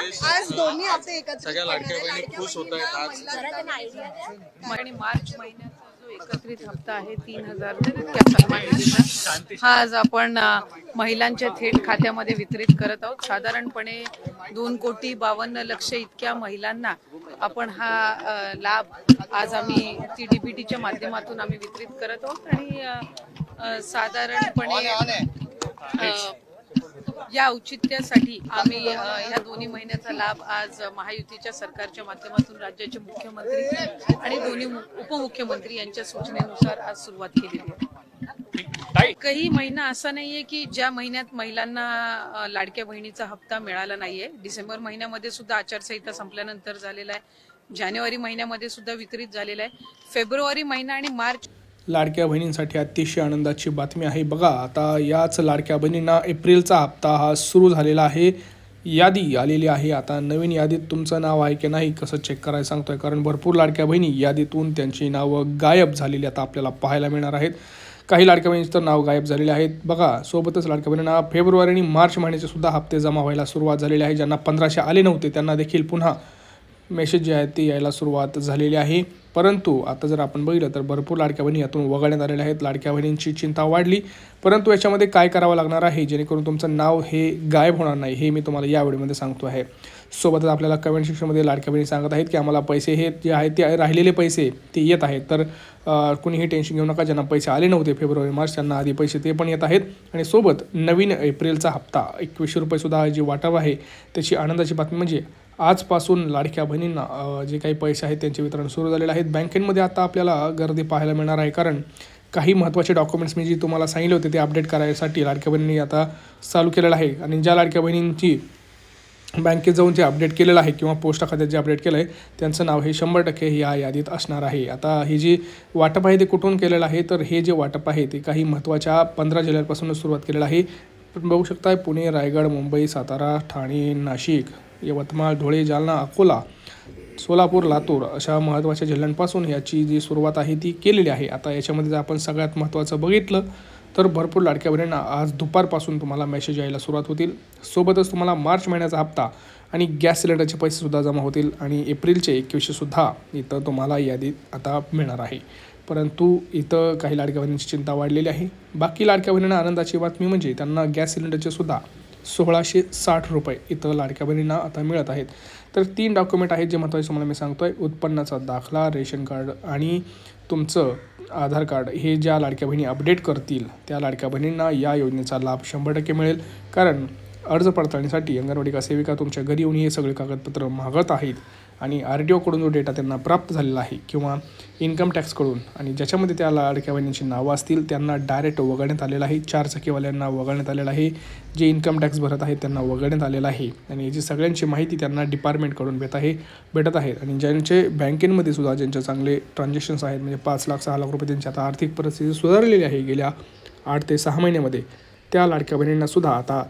आज दोन्ही हप्ते एकत्र सगळ्या लाडक्या बहिणी खुश होत आहेत आज। आणि मार्च महिन्याचा जो एकत्रित हप्ता आहे 3000 इतक्या सन्मान निधीचा हा आज आपण महिलांच्या थेट खात्यामध्ये वितरित करत आहोत। साधारणपणे 2,52,00,000 इतक्या महिलांना आपण हा लाभ आज आम्ही डीबीटीच्या माध्यमातून आम्ही वितरित करत आहोत। आणि साधारणपणे या औचित्यासाठी आम्ही या दोन्ही महिन्याचा लाभ आज महायुतीच्या सरकारच्या माध्यमातून राज्याचे मुख्यमंत्री आणि दोन्ही उपमुख्यमंत्री यांच्या सूचनेनुसार आज सुरुवात केलेली आहे। काही महिना असा नाहीये की ज्या महिन्यात महिलांना लाडक्या बहिणीचा हप्ता मिळाला नाहीये। डिसेंबर महिन्यामध्ये सुद्धा आचारसंहिता संपल्यानंतर झालेला आहे, जानेवारी महिन्यामध्ये सुद्धा वितरित झालेला आहे, फेब्रुवारी महिना आणि मार्च। लाडक्या बहिणींसाठी अतिशय आनंदाची बातमी आहे। बघा, आता याच लाडक्या बहिणींना एप्रिलचा हप्ता हा सुरू झालेला आहे, यादी आलेली आहे। आता नवीन यादीत तुमचं नाव आहे की नाही कसं चेक करायला सांगतोय, कारण भरपूर लाडक्या बहिणी यादीतून त्यांची नावं गायब झालेली आता आपल्याला पाहायला मिळणार आहेत। काही लाडक्या बहिणींचं तर नाव गायब झालेले आहेत। बघा, सोबतच लाडक्या बहिणींना फेब्रुवारी आणि मार्च महिन्याचे सुद्धा हप्ते जमा व्हायला सुरुवात झालेली आहे। ज्यांना 1500 आले नव्हते त्यांना देखील पुन्हा मेसेज जे आहे ते यायला सुरुवात झालेली आहे। परंतु आता जर आपण बघितलं तर भरपूर लाडक्या बहिणी यातून वगळण्यात आलेल्या आहेत। लाडक्या बहिणींची चिंता वाढली, परंतु याच्यामध्ये काय करावं लागणार आहे जेणेकरून तुमचं नाव हे गायब होणार नाही हे मी तुम्हाला या व्हिडिओमध्ये सांगतो आहे। सोबतच आपल्याला कमेंट सेक्शनमध्ये लाडक्या बहिणी सांगत आहेत की आम्हाला पैसे हे जे आहेत ते राहिलेले पैसे ते येत आहेत, तर कुणीही टेन्शन घेऊ नका। ज्यांना पैसे आले नव्हते फेब्रुवारी मार्च त्यांना आधी पैसे ते पण येत आहेत। आणि सोबत नवीन एप्रिलचा हप्ता 2100 रुपयेसुद्धा जी वाटप आहे त्याची आनंदाची बातमी म्हणजे आजपासून लाडक्या बहिणींना जे काही पैसे आहेत त्यांचे वितरण सुरू झालेले आहेत। बँकेमध्ये आता आपल्याला गर्दी पाहायला मिळणार आहे, कारण काही महत्त्वाचे डॉक्युमेंट्स मी जे तुम्हाला सांगितले होते ते अपडेट करायसाठी लाडक्या बहिणींनी आता चालू केलेलं आहे। आणि ज्या लाडक्या बहिणींची बँकेत जाऊन जे अपडेट केलेलं आहे किंवा पोस्ट खात्यात जे अपडेट केलं आहे त्यांचं नाव हे 100% या यादीत असणार आहे। आता हे जे वाटप आहे ते कुठून केलेलं आहे, तर हे जे वाटप आहे ते काही महत्त्वाच्या 15 जिल्ह्यांपासूनच सुरुवात केलेलं आहे। पण बघू शकता पुणे, रायगड, मुंबई, सातारा, ठाणे, नाशिक, यवतमाळ, धुळे, जालना, अकोला, सोलापूर, लातूर अशा महत्त्वाच्या जिल्ह्यांपासून याची जी सुरुवात आहे ती केलेली आहे। आता याच्यामध्ये जर आपण सगळ्यात महत्त्वाचं बघितलं तर भरपूर लाडक्या बहिणींना आज दुपारपासून तुम्हाला मेसेज यायला सुरुवात होतील। सोबतच तुम्हाला मार्च महिन्याचा हप्ता आणि गॅस सिलेंडरचे पैसेसुद्धा जमा होतील आणि एप्रिलचे 2100सुद्धा इथं तुम्हाला यादीत आता मिळणार आहे। परंतु इथं काही लाडक्या बहिणींची चिंता वाढलेली आहे। बाकी लाडक्या बहिणींना आनंदाची बातमी म्हणजे त्यांना गॅस सिलेंडरचे सुद्धा 1660 रुपये इथं लाडक्या बहिणींना आता मिळत आहेत। तर 3 डॉक्युमेंट आहेत जे महत्त्वाचे तुम्हाला मी सांगतोय, उत्पन्नाचा दाखला, रेशन कार्ड आणि तुमचं आधार कार्ड। हे ज्या लाडक्या बहिणी अपडेट करतील त्या लाडक्या बहिणींना या योजनेचा लाभ 100% मिळेल, कारण अर्ज पडताळणीसाठी अंगणवाडी सेविका तुमच्या घरी येऊन हे सगळे कागदपत्र मागत आहेत आणि RTOकडून जो डेटा त्यांना प्राप्त झालेला आहे किंवा इन्कम टॅक्सकडून आणि ज्याच्यामध्ये त्या लाडक्या बहिणींची नावं असतील त्यांना डायरेक्ट वगळण्यात आलेलं आहे। 4 चाकीवाल्यांना वगळण्यात आलेलं आहे, जे इन्कम टॅक्स भरत आहेत त्यांना वगळण्यात आलेलं आहे आणि याची सगळ्यांची माहिती त्यांना डिपार्टमेंटकडून भेटत आहेत। आणि ज्यांचे बँकेमध्ये सुद्धा ज्यांचे चांगले ट्रान्झॅक्शन्स आहेत म्हणजे 5 लाख 6 लाख रुपये त्यांची आता आर्थिक परिस्थिती सुधारलेली आहे गेल्या 8 ते 6 महिन्यामध्ये, त्या लाडक्या बहिणींना सुद्धा आता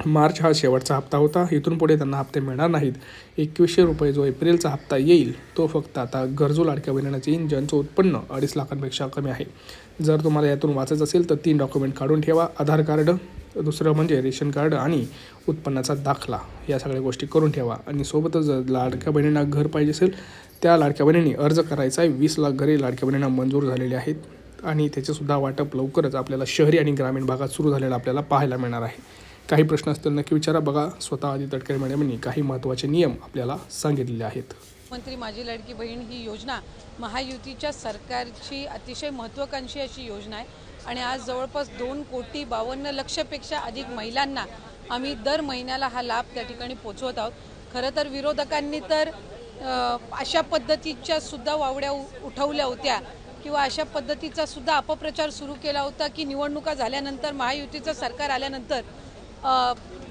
मार्च हा शेवटचा हप्ता होता, इथून पुढे त्यांना हप्ते मिळणार नाहीत। 2100 रुपये जो एप्रिलचा हप्ता येईल तो फक्त आता गरजू लाडक्या बहिणींनाच येईल ज्यांचं उत्पन्न 2.5 लाखांपेक्षा कमी आहे। जर तुम्हाला यातून वाचायचं असेल तर 3 डॉक्युमेंट काढून ठेवा, आधार कार्ड, दुसरं म्हणजे रेशन कार्ड आणि उत्पन्नाचा दाखला, या सगळ्या गोष्टी करून ठेवा। आणि सोबतच जर लाडक्या बहिणींना घर पाहिजे असेल त्या लाडक्या बहिणींनी अर्ज करायचा आहे। 20 लाख घरे लाडक्या बहिणींना मंजूर झालेले आहेत आणि त्याचेसुद्धा वाटप लवकरच आपल्याला शहरी आणि ग्रामीण भागात सुरू झालेलं आपल्याला पाहायला मिळणार आहे। काही प्रश्न असतील नक्की विचारा। बघा, स्वतः आधी तटकरे मॅडमनी काही महत्त्वाचे नियम आपल्याला सांगितलेले आहेत। मंत्री माझी लाडकी बहीण ही योजना महायुतीच्या सरकारची अतिशय महत्त्वाकांक्षी अशी योजना आहे आणि आज जवळपास 2,52,00,000पेक्षा अधिक महिलांना आम्ही दर महिन्याला हा लाभ त्या ठिकाणी पोचवत आहोत। खरं तर विरोधकांनी तर अशा पद्धतीच्या सुद्धा वावड्या उठवल्या होत्या किंवा अशा पद्धतीचा सुद्धा अपप्रचार सुरू केला होता की निवडणुका झाल्यानंतर महायुतीचं सरकार आल्यानंतर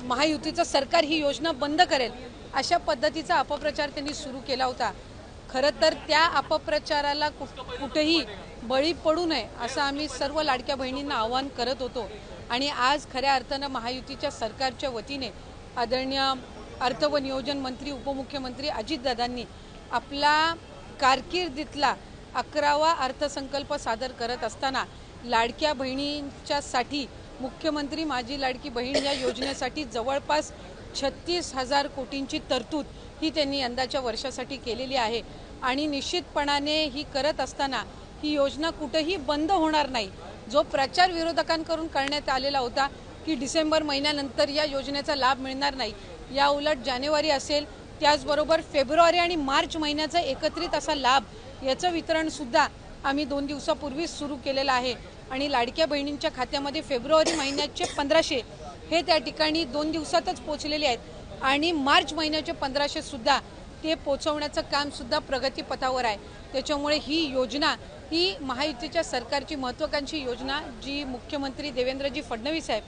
महायुतीचं सरकार ही योजना बंद करेल, अशा पद्धतीचा अपप्रचार त्यांनी सुरू केला होता। खरं तर त्या अपप्रचाराला कुठेही बळी पडू नये असं आम्ही सर्व लाडक्या बहिणींना आवाहन करत होतो। आणि आज खऱ्या अर्थानं महायुतीच्या सरकारच्या वतीने आदरणीय अर्थ व नियोजन मंत्री उपमुख्यमंत्री अजितदादांनी आपला कारकिर्दीतला 11वा अर्थसंकल्प सादर करत असताना लाडक्या बहिणींच्यासाठी मुख्यमंत्री माझी लाडकी बहीण या योजनेसाठी जवळपास 36,000 कोटींची तरतूद ही त्यांनी यंदाच्या वर्षासाठी केलेली आहे आणि निश्चितपणाने ही करत असताना ही योजना कुठेही बंद होणार नाही। जो प्रचार विरोधकांकडून करण्यात आलेला होता की डिसेंबर महिन्यानंतर या योजनेचा लाभ मिळणार नाही, या उलट जानेवारी असेल त्याचबरोबर फेब्रुवारी आणि मार्च महिन्याचा एकत्रित असा लाभ याचं वितरण सुद्धा आम्ही 2 दिवसापूर्वीच सुरू केलेलं आहे आणि लाडक्या बहिणींच्या खात्यामध्ये फेब्रुवारी महिन्याचे 1500 हे त्या ठिकाणी 2 दिवसातच पोहोचलेले आहेत आणि मार्च महिन्याचे 1500 सुद्धा ते पोहोचवण्याचं काम सुद्धा प्रगतीपथावर आहे। त्याच्यामुळे ही योजना ही महायुतीच्या सरकारची महत्त्वाकांक्षी योजना जी मुख्यमंत्री देवेंद्रजी फडणवीस साहेब,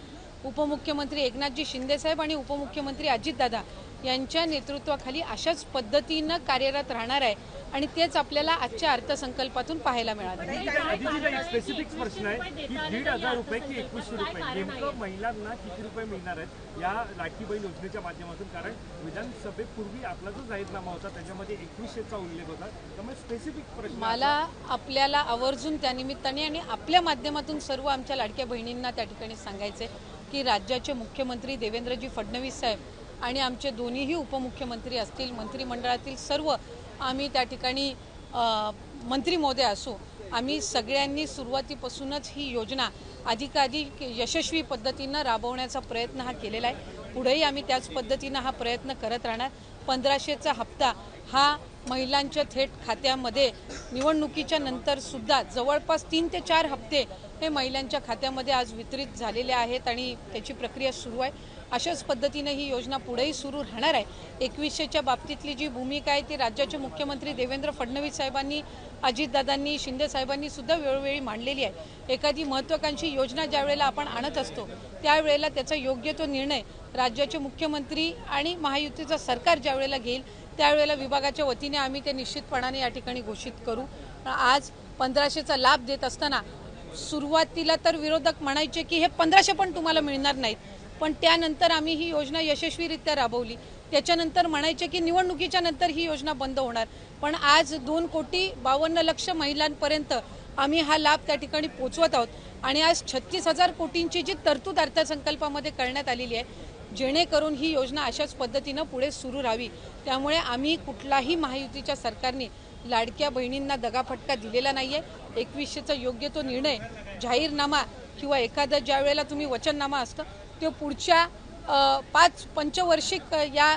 उपमुख्यमंत्री एकनाथजी शिंदे साहेब आणि उपमुख्यमंत्री अजितदादा यांच्या नेतृत्वाखाली अशाच पद्धतीनं कार्यरत राहणार आहे आणि तेच आपल्याला आजच्या अर्थसंकल्पातून पाहायला मिळालं। स्पेसिफिक प्रश्न आहे की 1,500 रुपये की 2100 रुपये नेमकं महिलांना किती रुपये मिळणार आहेत या लाडकी बहीण योजनेच्या माध्यमातून? कारण विधानसभेपूर्वी आपला जो जाहीरनामा होता त्याच्यामध्ये 2100चा उल्लेख होता, त्यामुळे स्पेसिफिक प्रश्न मला आपल्याला आवर्जून त्यानिमित्ताने आणि आपल्या माध्यमातून सर्व आमच्या लाडक्या बहिणींना त्या ठिकाणी सांगायचे की राज्याचे मुख्यमंत्री देवेंद्रजी फडणवीस साहेब आणि आमचे दोन्हीही उपमुख्यमंत्री असतील, मंत्रिमंडळातील सर्व आम्ही त्या ठिकाणी मंत्री महोदय असो, आम्ही सगळ्यांनी सुरुवातीपासूनच ही योजना अधिकाधिक यशस्वी पद्धतीनं राबवण्याचा प्रयत्न हा केलेला आहे। पुढेही आम्ही त्याच पद्धतीनं हा प्रयत्न करत राहणार। 1500चा हप्ता हा महिलांच्या थेट खात्यामध्ये निवडणुकीच्या नंतर सुद्धा जवळपास 3 ते 4 हप्ते हे महिलांच्या खात्यामध्ये आज वितरित झालेले आहेत आणि त्याची प्रक्रिया सुरू आहे। अशाच पद्धतीने ही योजना पुढेही सुरू राहणार आहे। 2100च्या बाबतीतली जी भूमिका आहे ती राज्याचे मुख्यमंत्री देवेंद्र फडणवीस साहेबांनी, अजितदादांनी, शिंदे साहेबांनी सुद्धा वेळोवेळी मांडलेली आहे। एखादी महत्त्वाकांक्षी योजना ज्या वेळेला आपण आणत असतो त्यावेळेला त्याचा योग्य तो निर्णय राज्याचे मुख्यमंत्री आणि महायुतीचं सरकार ज्या वेळेला घेईल त्यावेळेला विभागाच्या वतीने आम्ही ते निश्चितपणाने या ठिकाणी घोषित करू। आज 1500चा लाभ देत असताना सुरुवातीला तर विरोधक म्हणायचे की हे 1500 पण तुम्हाला मिळणार नाहीत, पण त्यानंतर आम्ही ही योजना यशस्वीरित्या राबवली। त्याच्यानंतर म्हणायचे की निवडणुकीच्या नंतर ही योजना बंद होणार, पण आज 2,52,00,000 महिलांपर्यंत आम्ही हा लाभ त्या ठिकाणी पोहोचवत आहोत आणि आज 36,000 कोटींची जी तरतूद अर्थसंकल्पामध्ये करण्यात आलेली आहे जेणेकरून ही योजना अशाच पद्धतीनं पुढे सुरू राहावी। त्यामुळे आम्ही कुठलाही महायुतीच्या सरकारने लाडक्या बहिणींना दगाफटका दिलेला नाहीये। 2100चा योग्य तो निर्णय जाहीरनामा किंवा एखादा ज्या वेळेला तुम्ही वचननामा असतं ते पुढच्या 5 पंचवार्षिक या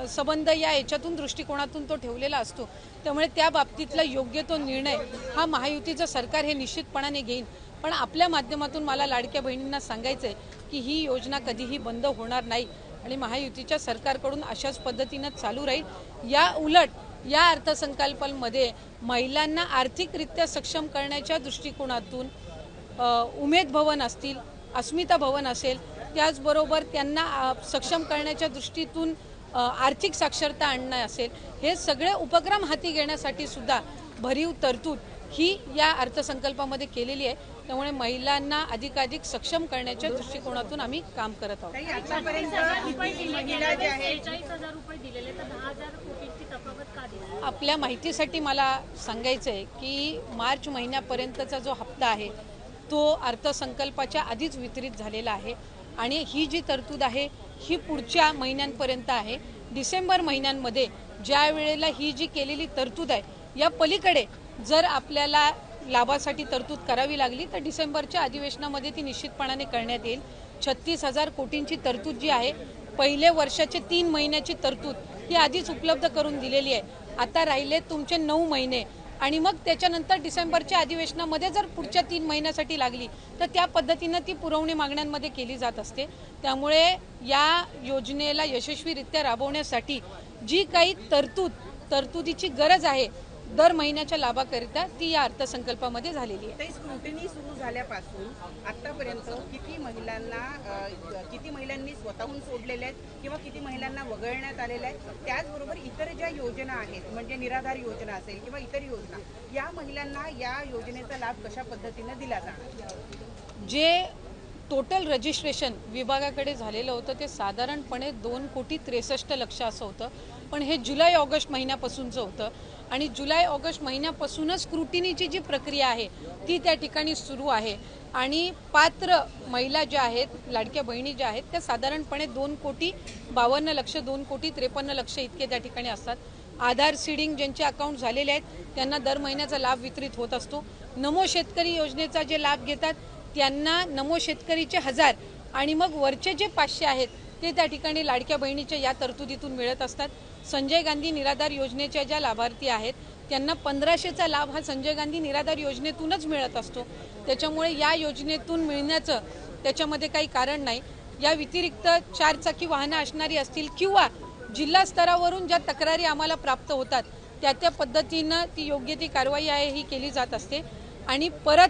संबंध या याच्यातून दृष्टिकोनातून तो ठेवलेला असतो। त्यामुळे त्या बाबतीतला योग्य तो निर्णय हा महायुतीचं सरकार हे निश्चितपणाने घेईल। पण आपल्या माध्यमातून मला लाडक्या बहिणींना सांगायचं आहे की ही योजना कधीही बंद होणार नाही आणि महायुतीच्या सरकारकडून अशाच पद्धतीनं चालू राहील। या उलट या अर्थसंकल्पामध्ये महिलांना आर्थिकरित्या सक्षम करण्याच्या दृष्टिकोनातून उमेद भवन असतील, अस्मिता भवन असेल, त्याचबरोबर त्यांना सक्षम करण्याच्या दृष्टीतून आर्थिक साक्षरता आणणं असेल, हे सगळे उपक्रम हाती घेण्यासाठी सुद्धा भरीव तरतूद ही या अर्थसंकल्पामध्ये केलेली आहे। त्यामुळे महिलांना अधिकाधिक सक्षम करण्याच्या दृष्टिकोनातून आम्ही काम करत आहोत। आपल्या माहितीसाठी मला सांगायचं आहे की मार्च महिन्यापर्यंतचा जो हप्ता आहे तो अर्थसंकल्पाच्या आधीच वितरित झालेला आहे आणि ही जी तरतूद आहे ही पुढच्या महिन्यांपर्यंत आहे। डिसेंबर महिन्यांमध्ये ज्या वेळेला ही जी केलेली तरतूद आहे या पलीकडे जर आपल्याला लाभासाठी तरतूद करावी लागली तर डिसेंबरच्या अधिवेशनामध्ये ती निश्चितपणाने करण्यात येईल। 36,000 कोटींची तरतूद जी आहे, पहिले वर्षाचे 3 महिन्याची तरतूद ही आधीच उपलब्ध करून दिलेली आहे। आता राहिले तुमचे 9 महिने आणि मग त्याच्यानंतर डिसेंबरच्या अधिवेशनामध्ये जर पुढच्या 3 महिन्यासाठी लागली तर त्या पद्धतीनं ती पुरवणी मागण्यांमध्ये केली जात असते। त्यामुळे या योजनेला यशस्वीरित्या राबवण्यासाठी जी काही तरतुदीची गरज आहे दर महिन्याच्या लाभाकरिता ती या अर्थसंकल्पामध्ये झालेली आहे। स्क्रुटिनी सुरू झाल्यापासून आतापर्यंत किती महिलांनी स्वतःहून सोडलेले आहेत किंवा किती महिलांना वगळण्यात आलेल्या आहेत, त्याचबरोबर इतर ज्या योजना आहेत म्हणजे निराधार योजना असेल किंवा इतर योजना, या महिलांना या योजनेचा लाभ कशा पद्धतीने दिला जाणार? जे टोटल रजिस्ट्रेशन विभागाकडे झालेलं होतं ते साधारणपणे 2,63,00,000 असं होतं, पण हे जुलै ऑगस्ट महिन्यापासूनचं होतं आणि जुलै ऑगस्ट महिन्यापासूनच स्क्रुटिनीची जी प्रक्रिया आहे ती त्या ठिकाणी सुरू आहे आणि पात्र महिला ज्या आहेत, लाडक्या बहिणी ज्या आहेत, त्या साधारणपणे 2,52,00,000 2,53,00,000 इतके त्या ठिकाणी असतात. आधार सीडिंग ज्यांचे अकाउंट झालेले आहेत त्यांना दर महिन्याचा लाभ वितरित होत असतो. नमो शेतकरी योजनेचा जे लाभ घेतात त्यांना नमो शेतकरीचे 1000 आणि मग वरचे जे 500 आहेत ते त्या ठिकाणी लाडक्या बहिणीच्या या तरतुदीतून मिळत असतात. संजय गांधी निराधार योजनेच्या ज्या लाभार्थी आहेत त्यांना 1500चा लाभ हा संजय गांधी निराधार योजनेतूनच मिळत असतो. त्याच्यामुळे या योजनेतून मिळण्याचं त्याच्यामध्ये काही कारण नाही. या व्यतिरिक्त 4 चाकी वाहनं असणारी असतील किंवा जिल्हा स्तरावरून ज्या तक्रारी आम्हाला प्राप्त होतात त्या पद्धतीनं ती योग्य ती कारवाई आहे ही केली जात असते. आणि परत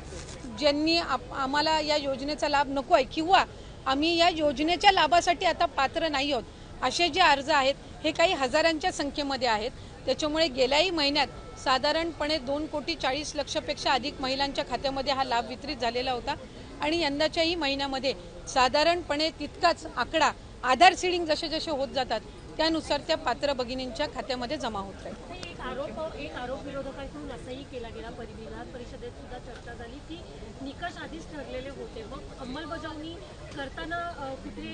ज्यांनी आम्हाला या योजनेचा लाभ नको आहे किंवा आम्ही या योजनेच्या लाभासाठी आता पात्र नाही आहोत असे जे अर्ज आहेत हे काही हजारांच्या संख्येमध्ये आहेत. त्याच्यामुळे गेल्याही महिन्यात साधारणपणे 2,40,00,000 पेक्षा अधिक महिलांच्या खात्यामध्ये हा लाभ वितरित झालेला होता आणि यंदाच्याही महिन्यामध्ये साधारणपणे तितकाच आकडा आधार सीडिंग जसे जसे होत जातात त्यानुसार त्या पात्र भगिनींच्या खात्यामध्ये जमा होत राहील. एक आरोप विरोधकांकडून असंही केला गेला, विधान परिषदेत सुद्धा चर्चा झाली की निकष आधीच ठरलेले होते, मग अंमलबजावणी करताना कुठे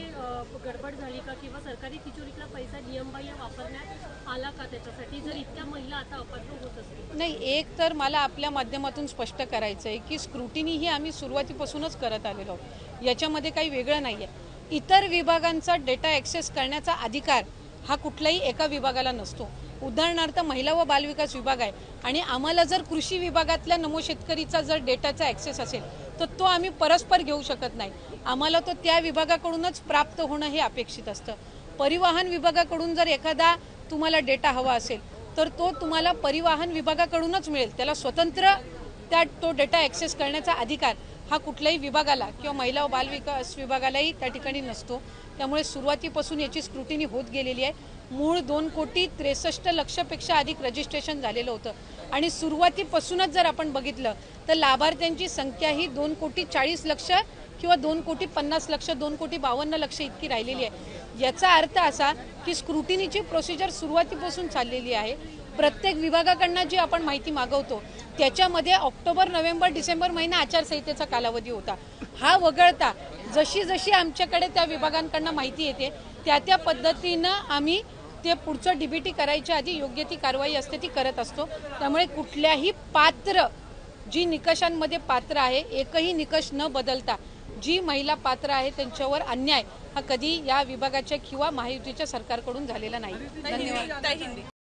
गडबड झाली का किंवा सरकारी तिजोरीतला पैसा नियमबाह्य वापरण्यात आला का त्याच्यासाठी, जर इतक्या महिला आता अपात्र होत असतील? नाही, एक तर मला आपल्या माध्यमातून स्पष्ट करायचं आहे की स्क्रुटिनी ही आम्ही सुरुवातीपासूनच करत आलेलो आहोत, याच्यामध्ये काही वेगळं नाही आहे. इतर विभागांचा डेटा ॲक्सेस करण्याचा अधिकार हा कुठल्याही एका विभागाला नसतो. उदाहरणार्थ महिला व बालविकास विभाग आहे आणि आम्हाला जर कृषी विभागातल्या नमो शेतकरीचा जर डेटाचा ॲक्सेस असेल तर तो आम्ही परस्पर घेऊ शकत नाही. आम्हाला तो त्या विभागाकडूनच प्राप्त होणं हे अपेक्षित असतं. परिवहन विभागाकडून जर एखादा तुम्हाला डेटा हवा असेल तर तो तुम्हाला परिवहन विभागाकडूनच मिळेल. त्याला स्वतंत्र तो डेटा ॲक्सेस करण्याचा अधिकार हा कुठल्याही विभागाला किंवा महिला व बालविकास विभागालाही त्या ठिकाणी नसतो. त्यामुळे सुरुवातीपासून याची स्क्रुटिनी होत गेलेली आहे. मूळ 2,63,00,000 पेक्षा अधिक रजिस्ट्रेशन झालेलं होतं आणि सुरुवातीपासूनच जर आपण बघितलं तर लाभार्थ्यांची संख्या ही 2,40,00,000 किंवा 2,50,00,000 2,52,00,000 इतकी राहिलेली आहे. याचा अर्थ असा की स्क्रुटिनीची प्रोसिजर सुरुवातीपासून चाललेली आहे. प्रत्येक विभागाकडनं जी आपण माहिती मागवतो त्याच्यामध्ये ऑक्टोबर, नोव्हेंबर, डिसेंबर महिना आचारसंहितेचा कालावधी होता. हा वगळता जशी जशी आमच्याकडे त्या विभागांकडनं माहिती येते त्या पद्धतीनं आम्ही ते पुढचं डीबीटी करायच्या आधी योग्य ती कारवाई असते ती करत असतो. त्यामुळे कुठल्याही पात्र जी निकषांमध्ये पात्र आहे एकही निकष न बदलता जी महिला पात्र आहे त्यांच्यावर अन्याय हा कधी या विभागाच्या किंवा महायुतीच्या सरकारकडून झालेला नाही. धन्यवाद.